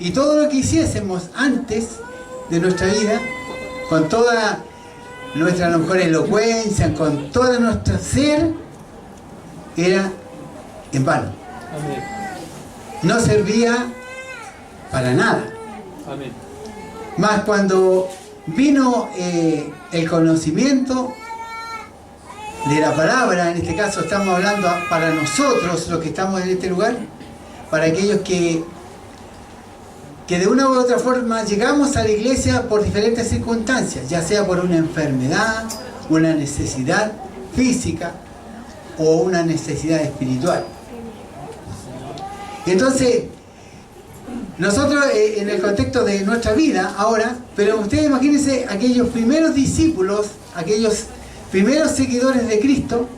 Y todo lo que hiciésemos antes de nuestra vida, con toda nuestra a lo mejor elocuencia, con todo nuestro ser, era en vano. Amén. No servía para nada. Amén. Más cuando vino el conocimiento de la palabra, en este caso estamos hablando para nosotros, los que estamos en este lugar, para aquellos que de una u otra forma llegamos a la iglesia por diferentes circunstancias, ya sea por una enfermedad, una necesidad física o una necesidad espiritual. Entonces, nosotros en el contexto de nuestra vida ahora, pero ustedes imagínense aquellos primeros discípulos, aquellos primeros seguidores de Cristo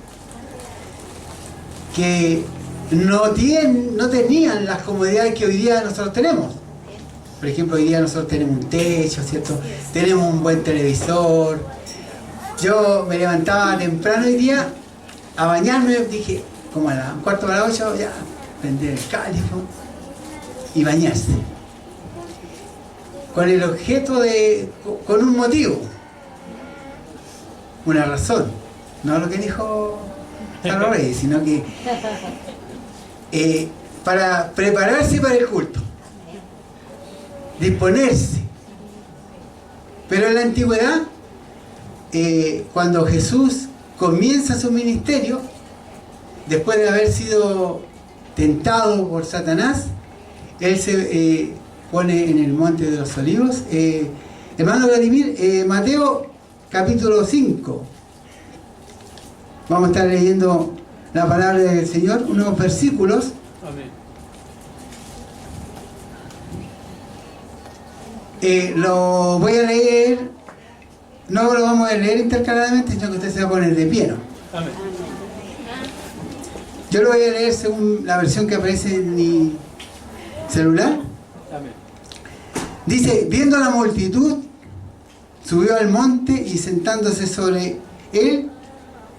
que no tenían las comodidades que hoy día nosotros tenemos. Por ejemplo, hoy día nosotros tenemos un techo, ¿cierto? Tenemos un buen televisor. Yo me levantaba temprano hoy día a bañarme, dije, como a las 7:45, ya, prender el califo y bañarse. Con el objeto con un motivo, una razón. No lo que dijo Carlos Reyes, sino que para prepararse para el culto. Disponerse. Pero en la antigüedad, cuando Jesús comienza su ministerio, después de haber sido tentado por Satanás, él se pone en el monte de los olivos. Hermano Vladimir, Mateo capítulo 5. Vamos a estar leyendo la palabra del Señor, unos versículos. Amén. Lo voy a leer, no lo vamos a leer intercaladamente, sino que usted se va a poner de pie, ¿no? Amén. Yo lo voy a leer según la versión que aparece en mi celular. Amén. Dice, viendo la multitud, subió al monte y sentándose sobre él,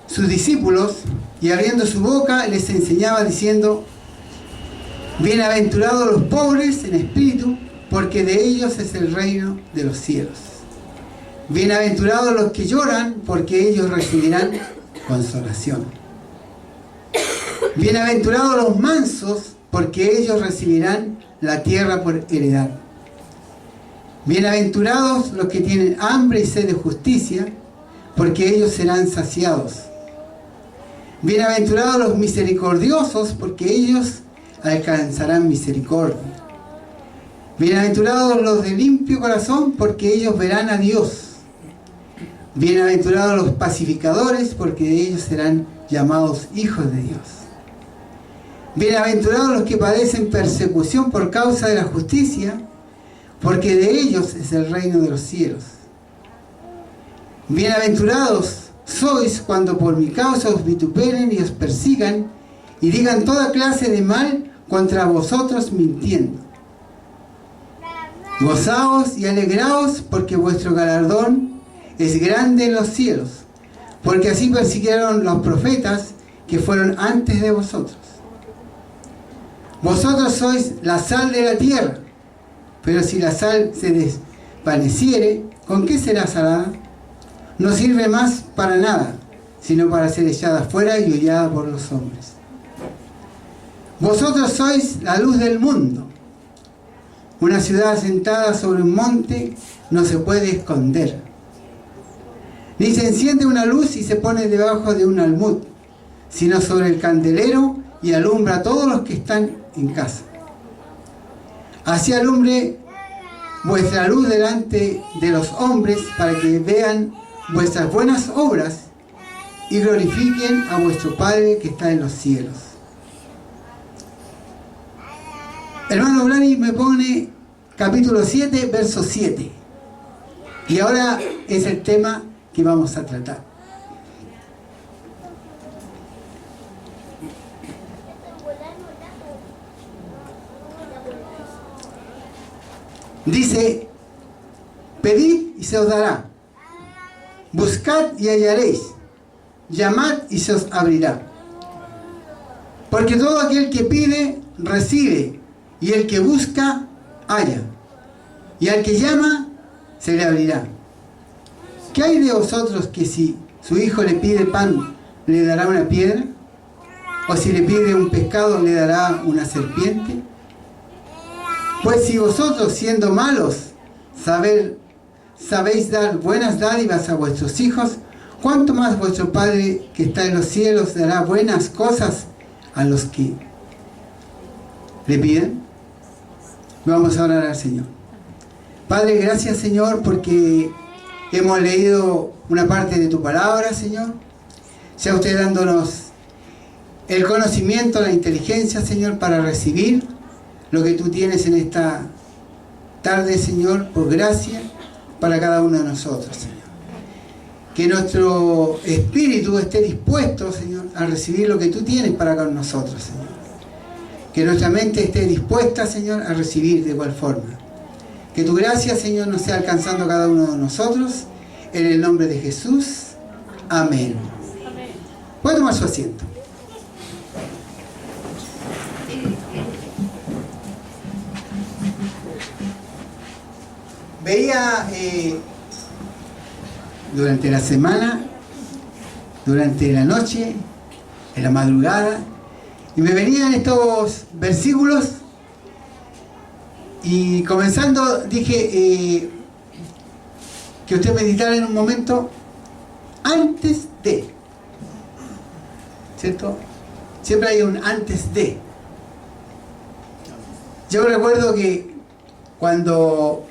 sus discípulos, y abriendo su boca les enseñaba diciendo, bienaventurados los pobres en espíritu, porque de ellos es el reino de los cielos. Bienaventurados los que lloran, porque ellos recibirán consolación. Bienaventurados los mansos, porque ellos recibirán la tierra por heredad. Bienaventurados los que tienen hambre y sed de justicia, porque ellos serán saciados. Bienaventurados los misericordiosos, porque ellos alcanzarán misericordia. Bienaventurados los de limpio corazón, porque ellos verán a Dios. Bienaventurados los pacificadores, porque ellos serán llamados hijos de Dios. Bienaventurados los que padecen persecución por causa de la justicia, porque de ellos es el reino de los cielos. Bienaventurados sois cuando por mi causa os vituperen y os persigan, y digan toda clase de mal contra vosotros mintiendo. Gozaos y alegraos, porque vuestro galardón es grande en los cielos, porque así persiguieron los profetas que fueron antes de vosotros. Vosotros sois la sal de la tierra, pero si la sal se desvaneciere, ¿con qué será salada? No sirve más para nada, sino para ser echada fuera y hollada por los hombres. Vosotros sois la luz del mundo. Una ciudad asentada sobre un monte no se puede esconder. Ni se enciende una luz y se pone debajo de un almud, sino sobre el candelero y alumbra a todos los que están en casa. Así alumbre vuestra luz delante de los hombres, para que vean vuestras buenas obras y glorifiquen a vuestro Padre que está en los cielos. Hermano Blani me pone capítulo 7, verso 7. Y ahora es el tema que vamos a tratar. Dice, pedid y se os dará, buscad y hallaréis, llamad y se os abrirá. Porque todo aquel que pide, recibe, y el que busca, halla, y al que llama, se le abrirá. ¿Qué hay de vosotros que si su hijo le pide pan, le dará una piedra? ¿O si le pide un pescado, le dará una serpiente? Pues si vosotros, siendo malos, sabéis dar buenas dádivas a vuestros hijos, ¿cuánto más vuestro Padre que está en los cielos dará buenas cosas a los que le piden? Vamos a orar al Señor. Padre, gracias, Señor, porque hemos leído una parte de tu palabra, Señor. Sea usted dándonos el conocimiento, la inteligencia, Señor, para recibir lo que tú tienes en esta tarde, Señor, por gracia, para cada uno de nosotros, Señor. Que nuestro espíritu esté dispuesto, Señor, a recibir lo que tú tienes para con nosotros, Señor. Que nuestra mente esté dispuesta, Señor, a recibir de igual forma. Que tu gracia, Señor, nos sea alcanzando a cada uno de nosotros. En el nombre de Jesús. Amén. Puede tomar su asiento. Veía durante la semana, durante la noche, en la madrugada, y me venían estos versículos, y comenzando dije que usted meditara en un momento antes de, ¿cierto? Siempre hay un antes de. Yo recuerdo que cuando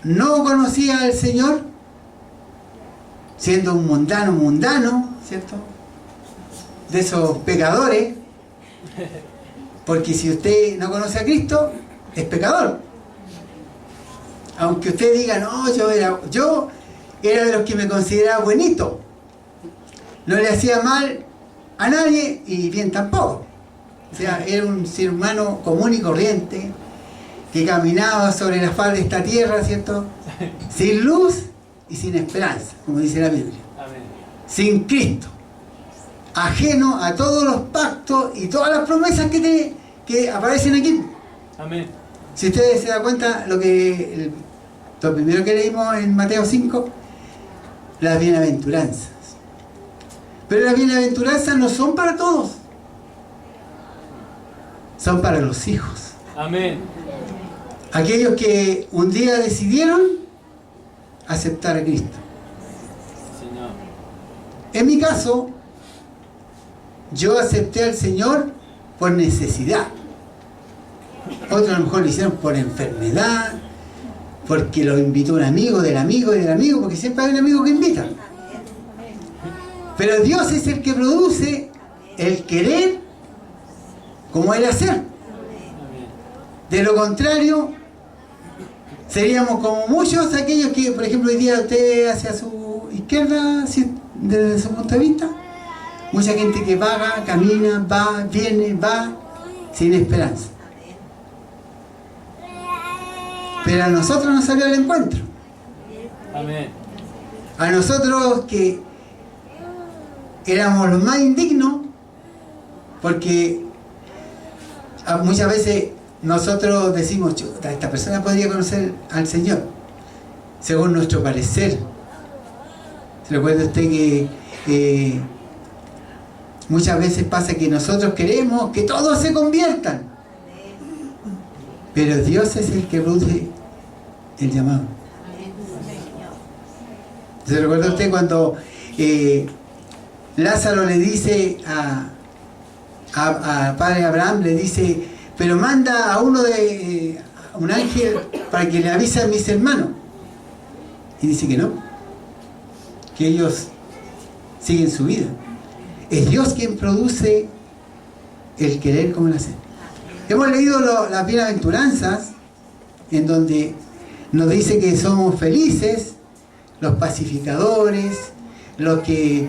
no conocía al Señor, siendo un mundano, ¿cierto? De esos pecadores, porque si usted no conoce a Cristo, es pecador. Aunque usted diga, no, yo era de los que me consideraba buenito, no le hacía mal a nadie y bien tampoco. O sea, era un ser humano común y corriente que caminaba sobre la faz de esta tierra, ¿cierto? Sin luz y sin esperanza, como dice la Biblia. Amén. Sin Cristo, ajeno a todos los pactos y todas las promesas que aparecen aquí. Amén. Si ustedes se dan cuenta, lo primero que leímos en Mateo 5, las bienaventuranzas. Pero las bienaventuranzas no son para todos, son para los hijos. Amén. Aquellos que un día decidieron aceptar a Cristo. Señor. En mi caso, yo acepté al Señor por necesidad. Otros a lo mejor lo hicieron por enfermedad, porque lo invitó un amigo del amigo y del amigo, porque siempre hay un amigo que invita. Pero Dios es el que produce el querer como el hacer. Amén. De lo contrario, seríamos como muchos aquellos que, por ejemplo, hoy día usted ve hacia su izquierda, desde su punto de vista, mucha gente que vaga, camina, va, viene, va, sin esperanza. Pero a nosotros nos salió al encuentro. Amén. A nosotros que éramos los más indignos, porque muchas veces nosotros decimos, chuta, esta persona podría conocer al Señor, según nuestro parecer. ¿Se recuerda usted que muchas veces pasa que nosotros queremos que todos se conviertan? Pero Dios es el que produce el llamado. ¿Se recuerda usted cuando Lázaro le dice a padre Abraham, le dice, pero manda a un ángel para que le avise a mis hermanos? Y dice que no, que ellos siguen su vida. Es Dios quien produce el querer como el hacer. Hemos leído las bienaventuranzas, en donde nos dice que somos felices, los pacificadores, los que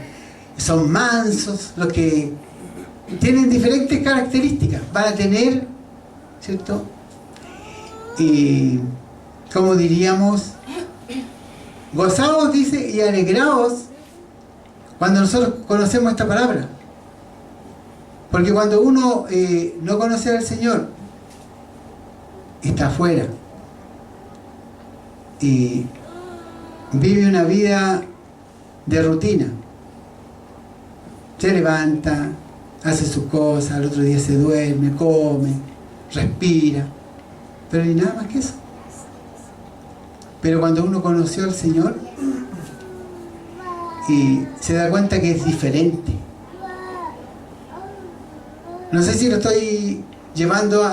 son mansos, los que tienen diferentes características, van a tener, ¿cierto? Y, como diríamos, gozaos, dice, y alegraos cuando nosotros conocemos esta palabra. Porque cuando uno no conoce al Señor, está afuera, y vive una vida de rutina. Se levanta, hace sus cosas, al otro día se duerme, come, respira, pero ni nada más que eso. Pero cuando uno conoció al Señor y se da cuenta que es diferente. No sé si lo estoy llevando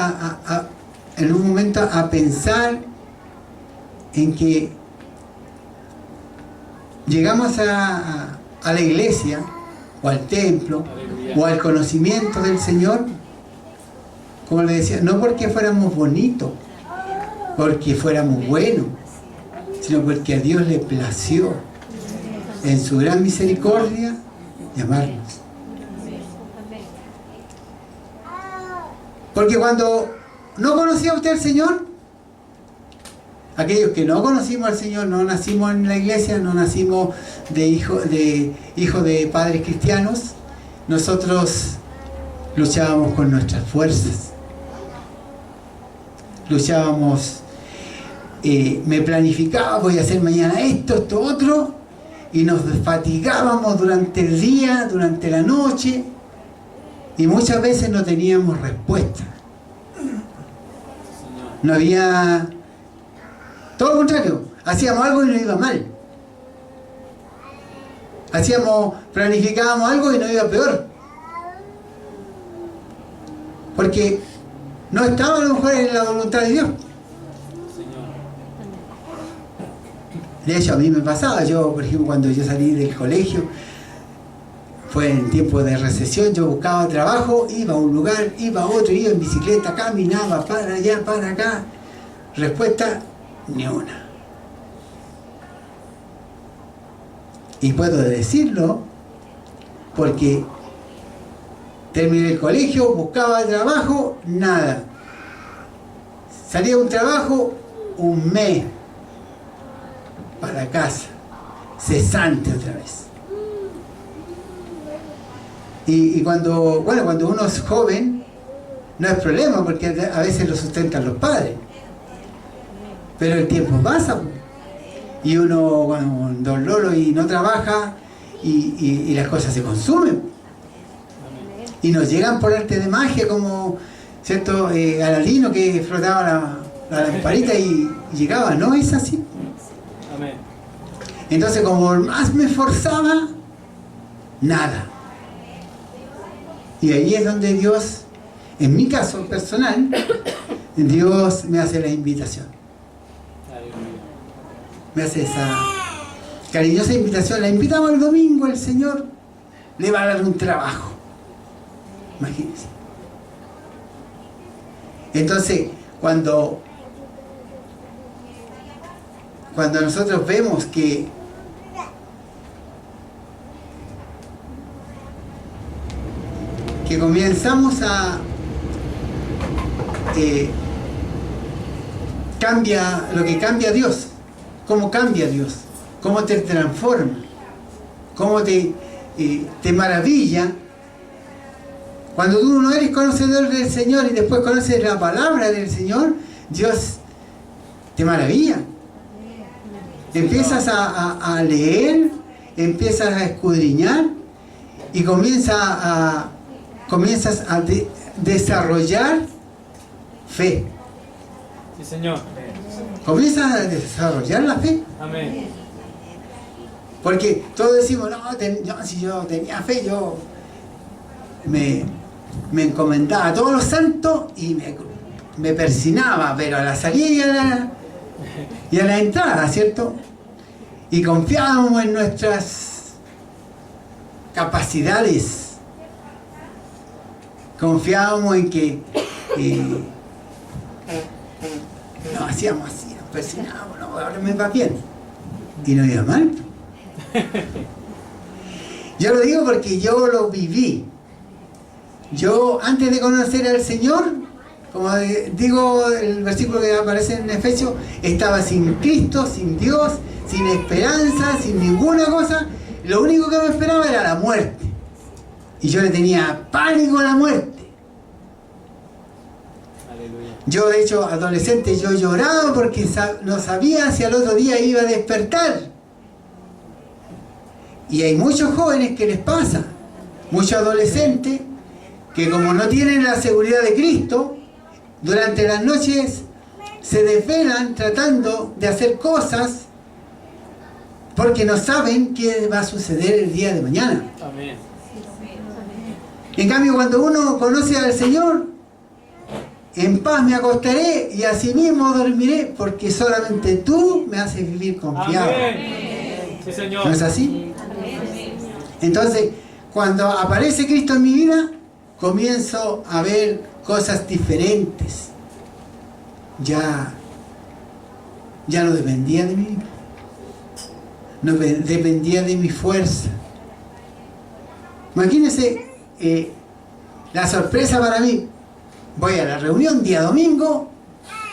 en un momento a pensar en que llegamos a la iglesia o al templo o al conocimiento del Señor, como le decía, no porque fuéramos bonitos, porque fuéramos buenos, sino porque a Dios le plació en su gran misericordia llamarnos. Porque cuando no conocía usted al Señor, aquellos que no conocimos al Señor, no nacimos en la iglesia, no nacimos de hijo de padres cristianos, nosotros luchábamos con nuestras fuerzas. Luchábamos, me planificaba, voy a hacer mañana esto, otro, y nos fatigábamos durante el día, durante la noche, y muchas veces no teníamos respuesta. No había... Todo lo contrario, hacíamos algo y nos iba mal. Planificábamos algo y nos iba peor. Porque no estaba a lo mejor en la voluntad de Dios. De hecho, a mí me pasaba, yo, por ejemplo, cuando yo salí del colegio, fue en tiempo de recesión, yo buscaba trabajo, iba a un lugar, iba a otro, iba en bicicleta, caminaba para allá, para acá. Respuesta, ni una. Y puedo decirlo porque terminé el colegio, buscaba trabajo, nada. Salía un trabajo, un mes para casa, cesante otra vez. Y cuando uno es joven, no es problema porque a veces lo sustentan los padres. Pero el tiempo pasa y uno con dolor y no trabaja y las cosas se consumen y nos llegan por arte de magia como, ¿cierto? Aladino que frotaba la lamparita y llegaba. No es así. Amén. Entonces, como más me esforzaba, nada. Y ahí es donde Dios, en mi caso personal, Dios me hace la invitación. Me hace esa cariñosa invitación. La invitamos el domingo, el Señor le va a dar un trabajo. Imagínense. Entonces, cuando nosotros vemos que comenzamos a cambia lo que cambia Dios. ¿Cómo cambia Dios? ¿Cómo te transforma? ¿Cómo te maravilla? Cuando tú no eres conocedor del Señor y después conoces la palabra del Señor, Dios te maravilla. Empiezas a leer, empiezas a escudriñar y comienzas a desarrollar fe. Sí, Señor. Comienzas a desarrollar la fe. Amén. Porque todos decimos, no, si yo tenía fe, yo me encomendaba a todos los santos y me persinaba, pero a la salida y a la entrada, ¿cierto? Y confiábamos en nuestras capacidades. Confiábamos en que no hacíamos así, nos persinábamos, no, ahora me va bien. Y no iba mal. Yo lo digo porque yo lo viví. Yo, antes de conocer al Señor, como digo el versículo que aparece en Efesios, estaba sin Cristo, sin Dios, sin esperanza, sin ninguna cosa. Lo único que me esperaba era la muerte. Y yo le tenía pánico a la muerte. Aleluya. Yo, de hecho, adolescente, yo lloraba porque no sabía si al otro día iba a despertar. Y hay muchos jóvenes que les pasa, muchos adolescentes, que como no tienen la seguridad de Cristo, durante las noches se desvelan tratando de hacer cosas porque no saben qué va a suceder el día de mañana. Amén. En cambio, cuando uno conoce al Señor, en paz me acostaré y asimismo dormiré, porque solamente tú me haces vivir confiado. Amén. Sí, Señor. ¿No es así? Entonces, cuando aparece Cristo en mi vida, comienzo a ver cosas diferentes. Ya no dependía de mí, no dependía de mi fuerza. Imagínense la sorpresa para mí. Voy a la reunión día domingo,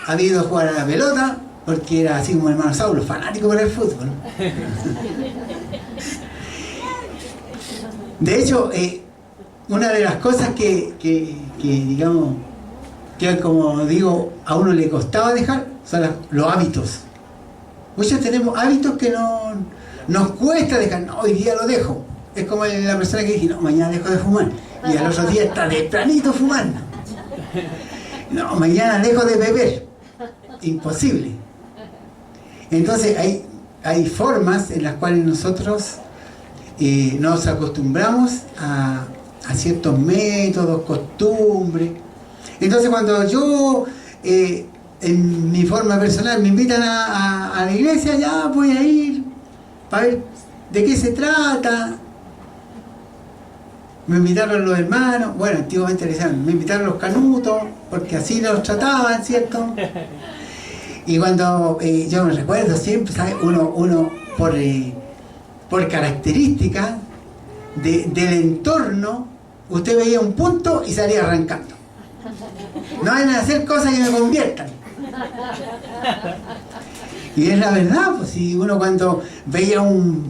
había ido a jugar a la pelota, porque era así como el hermano Saulo, fanático por el fútbol. De hecho, una de las cosas que digamos, que como digo, a uno le costaba dejar, son los hábitos. Muchos tenemos hábitos que nos cuesta dejar. No, hoy día lo dejo. Es como la persona que dice, no, mañana dejo de fumar. Y al otro día está de planito fumando. No, mañana dejo de beber. Imposible. Entonces hay formas en las cuales nosotros nos acostumbramos a ciertos métodos, costumbres. Entonces cuando yo, en mi forma personal, me invitan a la iglesia, ya voy a ir para ver de qué se trata. Me invitaron los hermanos, bueno, antiguamente le decían, me invitaron los canutos, porque así los trataban, ¿cierto? Y cuando yo me recuerdo siempre, ¿sabes? Uno por características del entorno, usted veía un punto y salía arrancando. No van a hacer cosas que me conviertan. Y es la verdad, pues si uno cuando veía un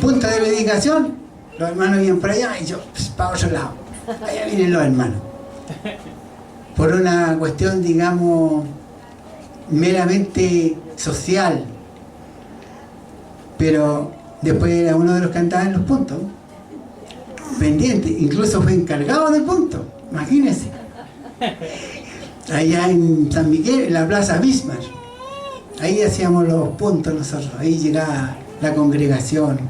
punto de predicación, los hermanos iban por allá y yo para otro lado. Allá vienen los hermanos. Por una cuestión, digamos, meramente social. Pero después era uno de los que andaba en los puntos, pendiente, incluso fue encargado del punto, imagínense. Allá en San Miguel, en la Plaza Bismarck, ahí hacíamos los puntos nosotros, ahí llegaba la congregación.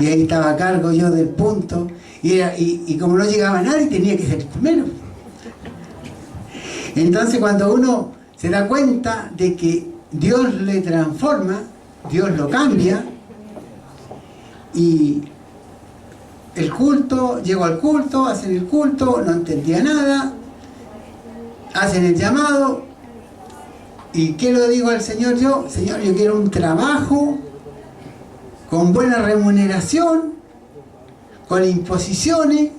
Y ahí estaba a cargo yo del punto, y como no llegaba nadie, tenía que ser el primero. Entonces cuando uno se da cuenta de que Dios le transforma, Dios lo cambia, y el culto, llego al culto, hacen el culto, no entendía nada, hacen el llamado, y ¿qué le digo al Señor yo? Señor, yo quiero un trabajo con buena remuneración, con imposiciones,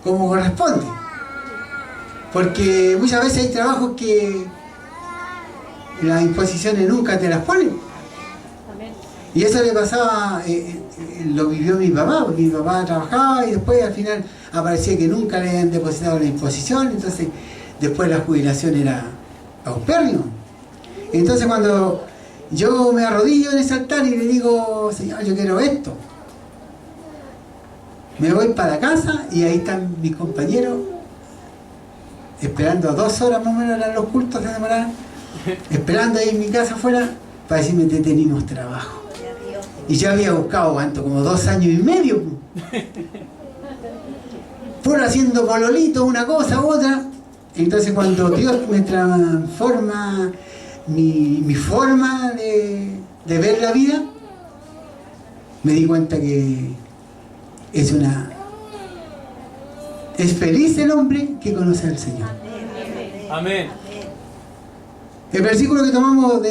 como corresponde. Porque muchas veces hay trabajos que las imposiciones nunca te las ponen. Y eso le pasaba, lo vivió mi papá, porque mi papá trabajaba y después al final aparecía que nunca le habían depositado la imposición, entonces después la jubilación era paupérrimo. Entonces cuando yo me arrodillo en ese altar y le digo, Señor, yo quiero esto, me voy para la casa y ahí están mis compañeros esperando 2 horas más o menos, eran los cultos que demoraban, esperando ahí en mi casa afuera para decirme que teníamos trabajo. Y yo había buscado, ¿cuánto? Como 2 años y medio. Puro haciendo pololito, una cosa u otra. Entonces cuando Dios me transforma mi forma de ver la vida, me di cuenta que es feliz el hombre que conoce al Señor. Amén. El versículo que tomamos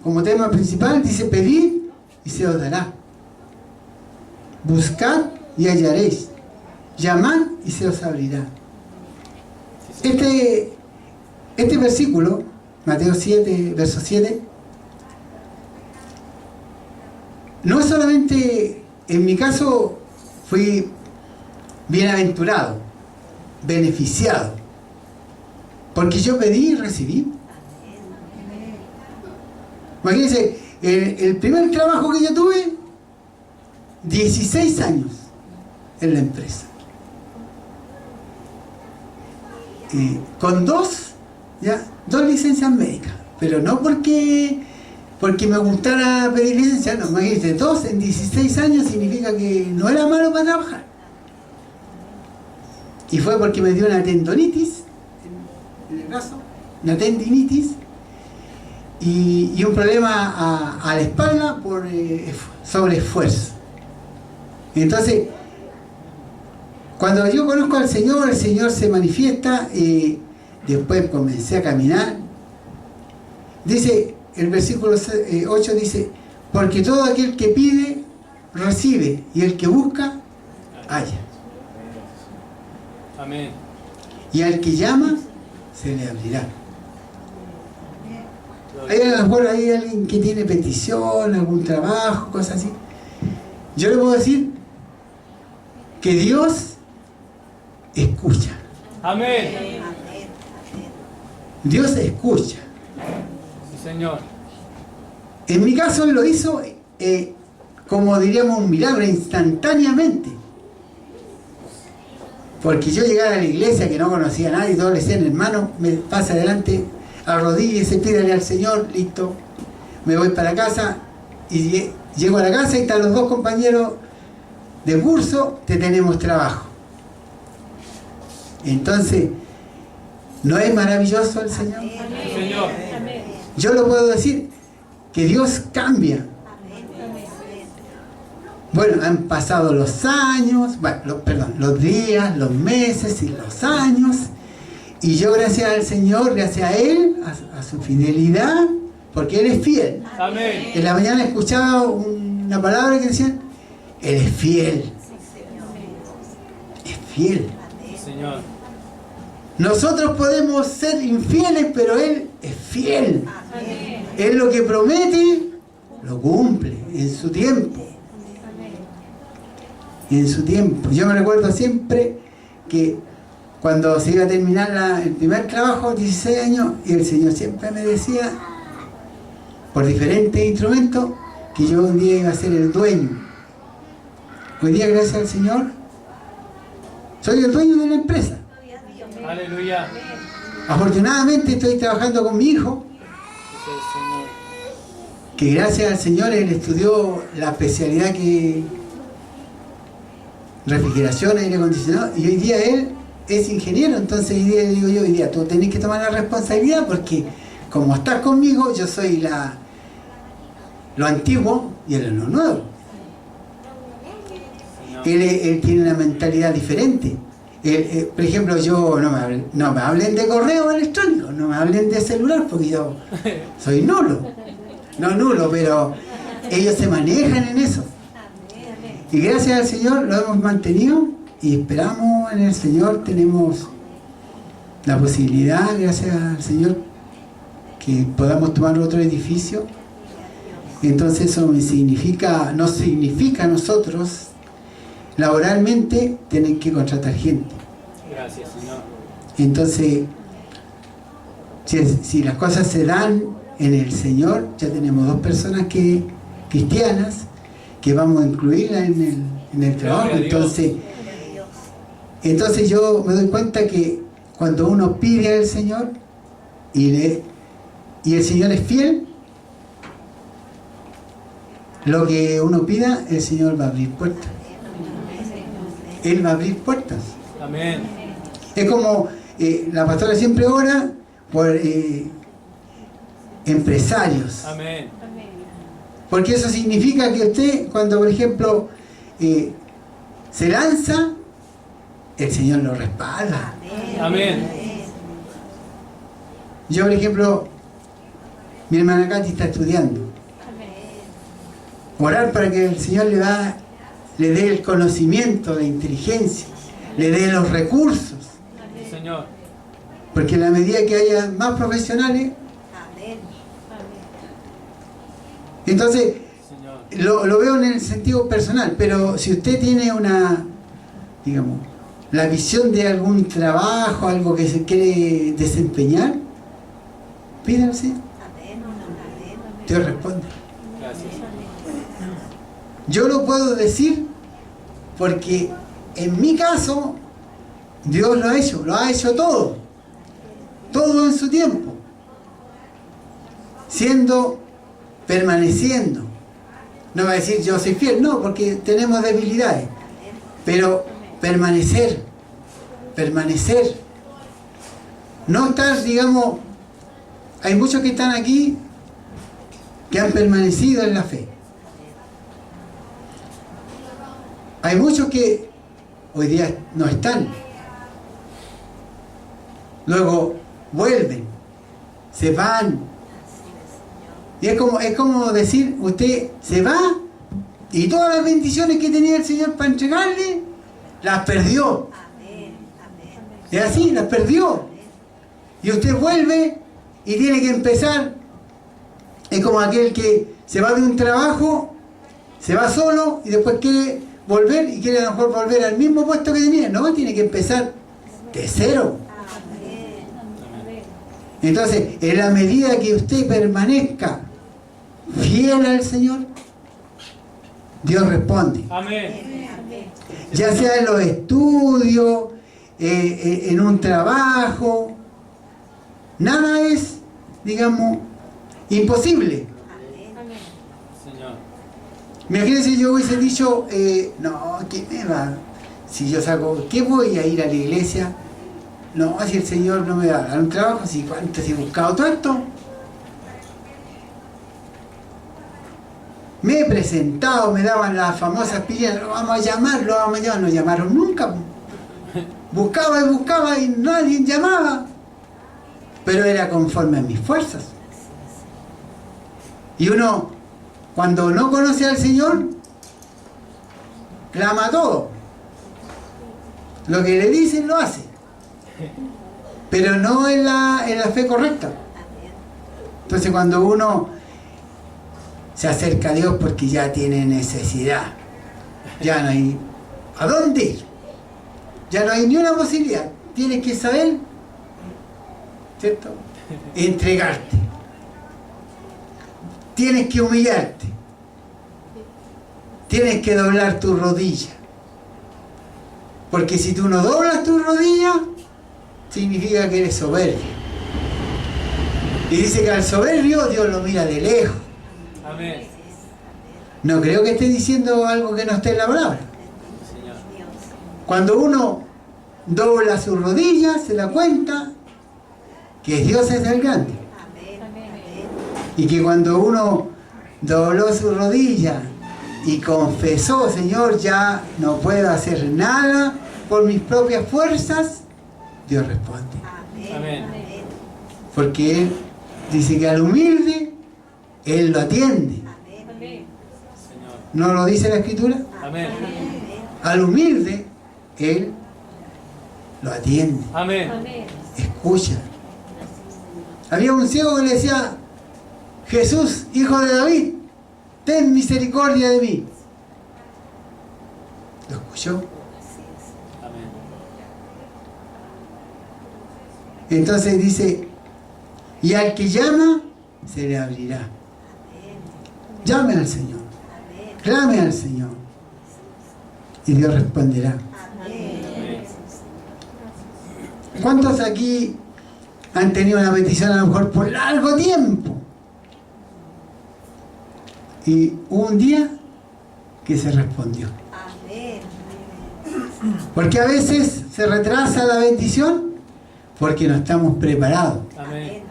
como tema principal dice: pedid y se os dará, buscad y hallaréis, llamad y se os abrirá. Este versículo, Mateo 7, verso 7, no solamente en mi caso fui bienaventurado, beneficiado, Porque yo pedí y recibí. Imagínense, el primer trabajo que yo tuve, 16 años en la empresa. Con dos licencias médicas. Pero no porque me gustara pedir licencia, no, imagínense, 2 en 16 años significa que no era malo para trabajar. Y fue porque me dio una tendonitis en el brazo, una tendinitis, y un problema a la espalda por sobreesfuerzo. Entonces, cuando yo conozco al Señor, el Señor se manifiesta, y después comencé a caminar. Dice, el versículo 8 dice, porque todo aquel que pide, recibe, y el que busca, halla. Amén. Y al que llama, se le abrirá. Hay a lo mejor hay alguien que tiene petición, algún trabajo, cosas así. Yo le puedo decir que Dios escucha. Amén. Dios escucha. Sí, Señor. En mi caso Él lo hizo, como diríamos, un milagro, instantáneamente. Porque yo llegaba a la iglesia que no conocía a nadie, todos le decían, hermano, me pasa adelante, arrodíllese, pídale al Señor, listo. Me voy para casa y llego a la casa y están los dos compañeros de curso, te tenemos trabajo. Entonces, ¿no es maravilloso el Señor? Sí, Señor. Yo lo puedo decir, que Dios cambia. Bueno, han pasado los años, bueno, los días, los meses y los años, y yo gracias al Señor, gracias a Él, a su fidelidad, porque Él es fiel. Amén. En la mañana escuchaba una palabra que decían, Él es fiel. Es fiel. Sí, Señor. Nosotros podemos ser infieles, pero Él es fiel. Amén. Él lo que promete, lo cumple en su tiempo. En su tiempo. Yo me recuerdo siempre que cuando se iba a terminar el primer trabajo, 16 años, y el Señor siempre me decía, por diferentes instrumentos, que yo un día iba a ser el dueño. Hoy día, gracias al Señor, soy el dueño de la empresa. Aleluya. Afortunadamente estoy trabajando con mi hijo, Sí, Señor. que gracias al Señor él estudió la especialidad que refrigeración, aire acondicionado, y hoy día él es ingeniero. Entonces hoy día le digo yo, hoy día tú tenés que tomar la responsabilidad, porque como estás conmigo, yo soy lo antiguo y él es lo nuevo. Señor. Él tiene una mentalidad diferente. Por ejemplo, yo no me hablen de correo electrónico, no me hablen de celular, porque yo soy nulo. No nulo, pero ellos se manejan en eso. Y gracias al Señor lo hemos mantenido y esperamos en el Señor, tenemos la posibilidad, gracias al Señor, que podamos tomar otro edificio. Entonces eso nos significa a nosotros laboralmente tener que contratar gente. Gracias, Señor. Entonces, si las cosas se dan en el Señor, ya tenemos 2 personas cristianas que vamos a incluirlas en el trabajo. Entonces yo me doy cuenta que cuando uno pide al Señor y el Señor es fiel, lo que uno pida, el Señor va a abrir puertas. Él va a abrir puertas. Amén. Es como la pastora siempre ora por empresarios. Amén. Porque eso significa que usted, cuando por ejemplo se lanza, el Señor lo respalda. Amén. Yo por ejemplo, mi hermana Katy está estudiando. Orar para que el Señor le dé el conocimiento, la inteligencia, le dé los recursos. Sí, Señor. Porque en la medida que haya más profesionales, entonces Señor. lo veo en el sentido personal. Pero si usted tiene la visión de algún trabajo, algo que se quiere desempeñar, pídanse. Dios responde. Gracias. Yo lo puedo decir porque en mi caso Dios lo ha hecho todo en su tiempo, permaneciendo. No va a decir yo soy fiel, no, porque tenemos debilidades, pero permanecer, no estar, digamos, hay muchos que están aquí que han permanecido en la fe. Hay muchos que hoy día no están. Luego vuelven, se van. Y es como decir, usted se va y todas las bendiciones que tenía el Señor para entregarle, las perdió. Es así, las perdió. Y usted vuelve y tiene que empezar. Es como aquel que se va de un trabajo, se va solo y después quiere volver y quiere a lo mejor volver al mismo puesto que tenía. No, tiene que empezar de cero. Entonces, en la medida que usted permanezca fiel al Señor, Dios responde. Amén. Ya sea en los estudios, en un trabajo, nada es, digamos, imposible. Señor. Imagínense, yo hubiese dicho, no, ¿qué me va? Si yo saco, ¿qué voy a ir a la iglesia? No, si el Señor no me va a dar un trabajo, si cuánto, si he buscado todo esto. Me he presentado, me daban las famosas pillas, lo vamos a llamar, no llamaron nunca. Buscaba y nadie llamaba. Pero era conforme a mis fuerzas. Y uno, cuando no conoce al Señor, clama todo. Lo que le dicen lo hace. Pero no en la fe correcta. Entonces cuando uno se acerca a Dios porque ya tiene necesidad, ya no hay a dónde ir, ya no hay ni una posibilidad, tienes que saber, ¿cierto?, entregarte, tienes que humillarte, tienes que doblar tu rodilla, porque si tú no doblas tu rodilla significa que eres soberbio, y dice que al soberbio Dios lo mira de lejos. Amén. No creo que esté diciendo algo que no esté en la palabra. Señor. Cuando uno dobla sus rodillas, se da cuenta que Dios es el grande. Y que cuando uno dobló su rodilla y confesó, Señor, ya no puedo hacer nada por mis propias fuerzas, Dios responde. Amén. Porque Él dice que al humilde, Él lo atiende. Señor. ¿No lo dice la Escritura? Amén. Al humilde, Él lo atiende, Amén. escucha. Había un ciego que le decía, Jesús, hijo de David, ten misericordia de mí. ¿Lo escuchó? Amén. Entonces dice, y al que llama, se le abrirá. Llame al Señor, clame al Señor, y Dios responderá. Amén. ¿Cuántos aquí han tenido una petición a lo mejor por largo tiempo? Y hubo un día que se respondió. Porque a veces se retrasa la bendición porque no estamos preparados. Amén.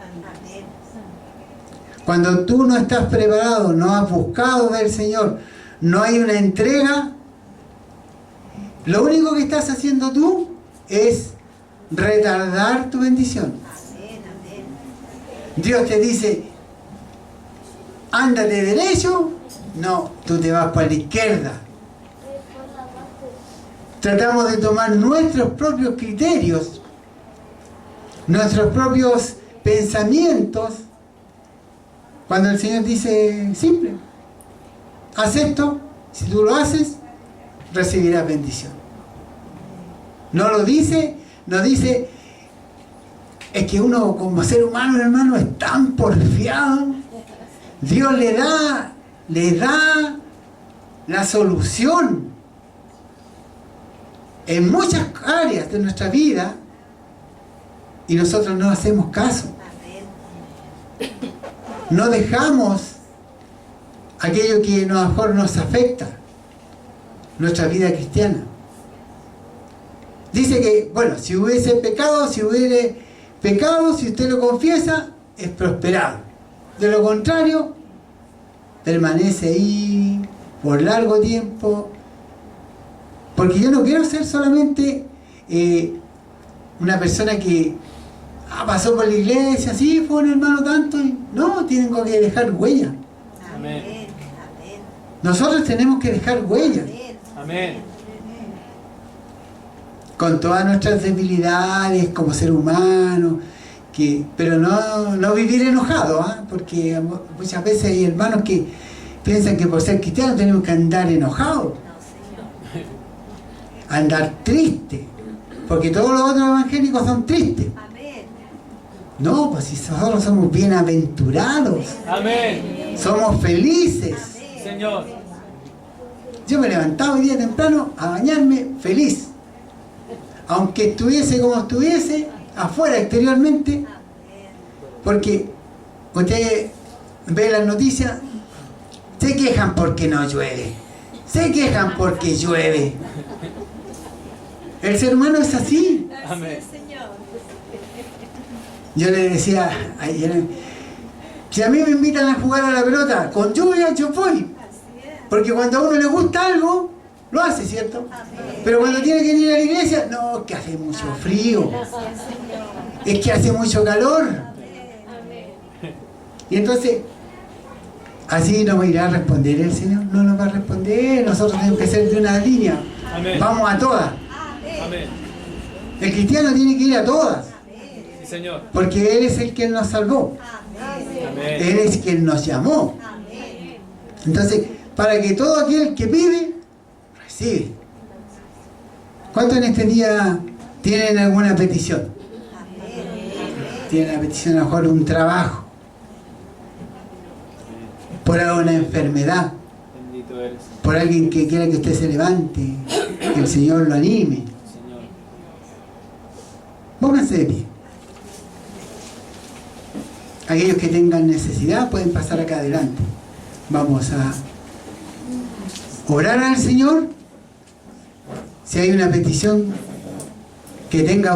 Cuando tú no estás preparado, no has buscado del Señor, no hay una entrega, lo único que estás haciendo tú es retardar tu bendición. Dios te dice, ándate derecho, no, tú te vas para la izquierda. Tratamos de tomar nuestros propios criterios, nuestros propios pensamientos, cuando el Señor dice simple, haz esto, si tú lo haces, recibirás bendición. No lo dice, no dice, es que uno como ser humano, hermano, es tan porfiado. Dios le da la solución en muchas áreas de nuestra vida y nosotros no hacemos caso. No dejamos aquello que a lo mejor nos afecta, nuestra vida cristiana. Dice que, bueno, si hubiese pecado, si usted lo confiesa, es prosperado. De lo contrario, permanece ahí por largo tiempo. Porque yo no quiero ser solamente una persona que pasó por la iglesia, sí, fue un hermano tanto. No, tienen que dejar huella. Amén. Nosotros tenemos que dejar huella. Amén. Con todas nuestras debilidades como ser humano, pero no vivir enojado, porque muchas veces hay hermanos que piensan que por ser cristianos tenemos que andar enojados, andar tristes, porque todos los otros evangélicos son tristes. No, pues si nosotros somos bienaventurados, Amén. somos felices. Señor. Yo me levantaba hoy día temprano a bañarme feliz. Aunque estuviese como estuviese, afuera, exteriormente, porque usted ve las noticias, se quejan porque no llueve, se quejan porque llueve. El ser humano es así. Amén. Yo le decía ayer, si a mí me invitan a jugar a la pelota con lluvia, yo voy. Porque cuando a uno le gusta algo, lo hace, ¿cierto? Pero cuando tiene que ir a la iglesia, no, es que hace mucho frío, es que hace mucho calor. Y entonces, así no me irá a responder el Señor, no nos va a responder. Nosotros tenemos que ser de una línea. Amén. Vamos a todas. Amén. El cristiano tiene que ir a todas, Sí, Señor. porque Él es el que nos salvó, Amén. Él es quien nos llamó. Entonces, para que todo aquel que pide, recibe. ¿Cuántos en este día tienen alguna petición? Tienen la petición a lo mejor un trabajo, por alguna enfermedad, Bendito eres, por alguien que quiera que usted se levante, que el Señor lo anime. Señor. Pónganse de pie. Aquellos que tengan necesidad pueden pasar acá adelante. Vamos a orar al Señor. Si hay una petición que tenga